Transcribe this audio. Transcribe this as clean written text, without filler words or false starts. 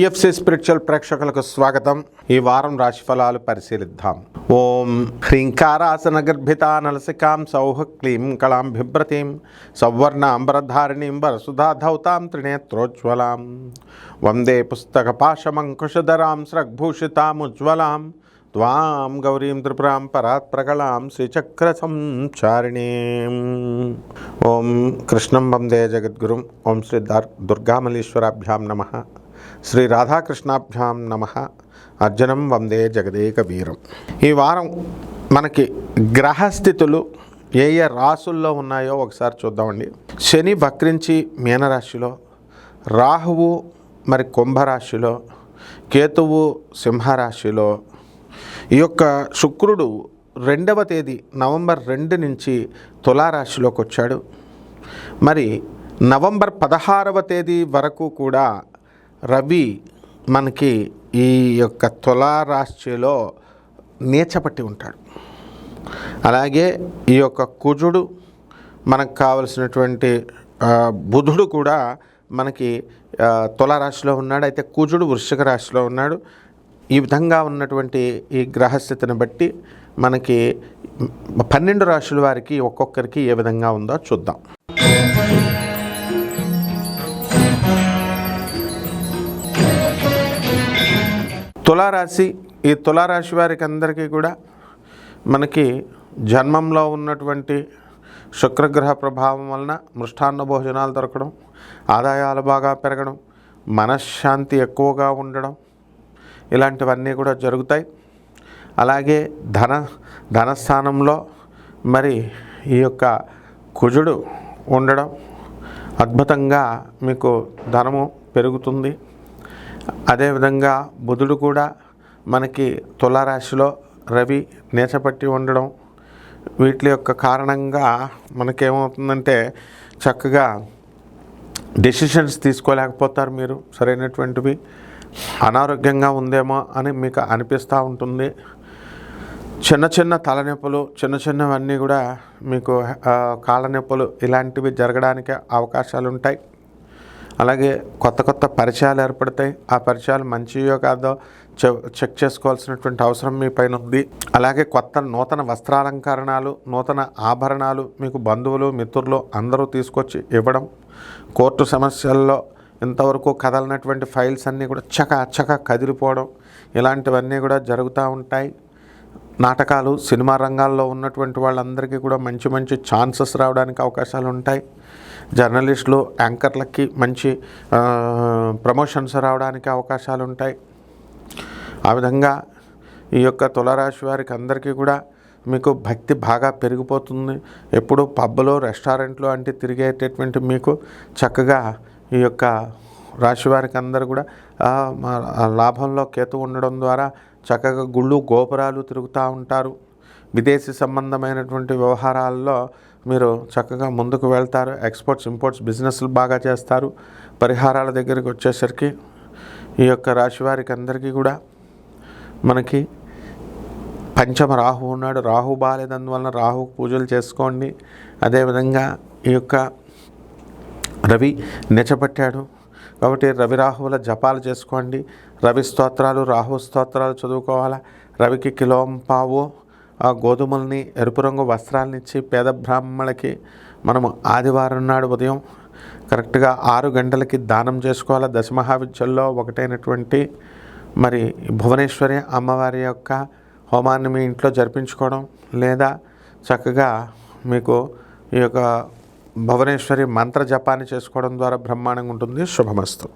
TFC spiritual ప్రేక్షకులకు స్వాగతం. ఈ వారం రాశిఫలాలు పరిశీలిద్దాం. ఓం హ్రీంకారాసన గర్భితా నలసికాం సౌహ క్లీం కళాం బిభ్రతీం సౌవర్ణాంబరధారిణీం వరసుధాధౌతాం త్రినేత్రోజ్వలాం వందే పుస్తకపాశమంకుశధరాం స్రగ్భూషితాముజ్వలాం త్వాం గౌరీం త్రిపురాం పరాత్ప్రకళాం శ్రీచక్ర సంచారిణీం. ఓం కృష్ణం వందే జగద్గురుం. ఓం శ్రీ దుర్గామలీశ్వరాభ్యాం నమః. శ్రీ రాధాకృష్ణాభ్యాం నమః. అర్జునం వందే జగదేక వీరం. ఈ వారం మనకి గ్రహస్థితులు ఏ ఏ రాసుల్లో ఉన్నాయో ఒకసారి చూద్దామండి. శని వక్రించి మీనరాశిలో, రాహువు మరి కుంభరాశిలో, కేతువు సింహరాశిలో, ఈ యొక్క శుక్రుడు 2వ తేదీ నవంబర్ 2 నుంచి తులారాశిలోకి వచ్చాడు. మరి నవంబర్ 16వ తేదీ వరకు కూడా రవి మనకి ఈ యొక్క తులారాశిలో నీచపట్టి ఉంటాడు. అలాగే ఈ యొక్క కుజుడు మనకు కావలసినటువంటి బుధుడు కూడా మనకి తులారాశిలో ఉన్నాడు. అయితే కుజుడు వృశ్చిక రాశిలో ఉన్నాడు. ఈ విధంగా ఉన్నటువంటి ఈ గ్రహస్థితిని బట్టి మనకి 12 రాశుల వారికి ఒక్కొక్కరికి ఏ విధంగా ఉందో చూద్దాం. తులారాశి, ఈ తులారాశి వారికి అందరికీ కూడా మనకి జన్మంలో ఉన్నటువంటి శుక్రగ్రహ ప్రభావం వలన మృష్టాన్న భోజనాలు దొరకడం, ఆదాయాలు బాగా పెరగడం, మనశ్శాంతి ఎక్కువగా ఉండడం, ఇలాంటివన్నీ కూడా జరుగుతాయి. అలాగే ధనస్థానంలో మరి ఈ యొక్క కుజుడు ఉండడం అద్భుతంగా మీకు ధనము పెరుగుతుంది. అదేవిధంగా బుధుడు కూడా మనకి తులారాశిలో, రవి నీచపట్టి ఉండడం, వీటి యొక్క కారణంగా మనకేమవుతుందంటే చక్కగా డెసిషన్స్ తీసుకోలేకపోతారు. మీరు సరైనటువంటివి, అనారోగ్యంగా ఉందేమో అని మీకు అనిపిస్తూ ఉంటుంది. చిన్న చిన్న తలనొప్పులు, చిన్నవన్నీ కూడా మీకు కాళ్ళ నొప్పులు ఇలాంటివి జరగడానికి అవకాశాలు ఉంటాయి. అలాగే కొత్త పరిచయాలు ఏర్పడతాయి. ఆ పరిచయాలు మంచియో కాదో చెక్ చేసుకోవాల్సినటువంటి అవసరం మీ పైన ఉంది. అలాగే నూతన వస్త్రాలంకరణాలు, నూతన ఆభరణాలు మీకు బంధువులు, మిత్రులు అందరూ తీసుకొచ్చి ఇవ్వడం, కోర్టు సమస్యల్లో ఇంతవరకు కదలనటువంటి ఫైల్స్ అన్నీ కూడా చక కదిలిపోవడం, ఇలాంటివన్నీ కూడా జరుగుతూ ఉంటాయి. నాటకాలు, సినిమా రంగాల్లో ఉన్నటువంటి వాళ్ళందరికీ కూడా మంచి ఛాన్సెస్ రావడానికి అవకాశాలు ఉంటాయి. జర్నలిస్టులు, యాంకర్లకి మంచి ప్రమోషన్స్ రావడానికి అవకాశాలు ఉంటాయి. ఆ విధంగా ఈ యొక్క తులారాశి వారికి అందరికీ కూడా మీకు భక్తి బాగా పెరిగిపోతుంది. ఎప్పుడు పబ్బులు, రెస్టారెంట్లు అంటే తిరిగేటటువంటి మీకు చక్కగా ఈ యొక్క రాశి వారికి అందరూ కూడా లాభంలో కేతు ఉండడం ద్వారా చక్కగా గుళ్ళు, గోపురాలు తిరుగుతూ ఉంటారు. విదేశీ సంబంధమైనటువంటి వ్యవహారాల్లో మీరు చక్కగా ముందుకు వెళ్తారు. ఎక్స్పోర్ట్స్, ఇంపోర్ట్స్ బిజినెస్లు బాగా చేస్తారు. పరిహారాల దగ్గరికి వచ్చేసరికి ఈ యొక్క రాశి వారికి అందరికీ కూడా మనకి పంచమ రాహు ఉన్నాడు. రాహు బాలేదందువలన రాహు పూజలు చేసుకోండి. అదేవిధంగా ఈ యొక్క రవి నెచ్చపట్టాడు కాబట్టి రవి రాహువుల జపాలు చేసుకోండి. రవి స్తోత్రాలు, రాహు స్తోత్రాలు చదువుకోవాలా. రవికి కిలోంపావు గోధుమల్ని, ఎరుపు రంగు వస్త్రాలను ఇచ్చి పేద బ్రాహ్మణులకి మనము ఆదివారం నాడు ఉదయం కరెక్ట్గా 6 గంటలకి దానం చేసుకోవాలి. దశమహావిద్యల్లో ఒకటైనటువంటి మరి భువనేశ్వరి అమ్మవారి యొక్క హోమాన్ని మీ ఇంట్లో జరిపించుకోవడం, లేదా చక్కగా మీకు ఈ యొక్క భువనేశ్వరి మంత్ర జపాన్ని చేసుకోవడం ద్వారా బ్రహ్మాండంగా ఉంటుంది. శుభమస్తు.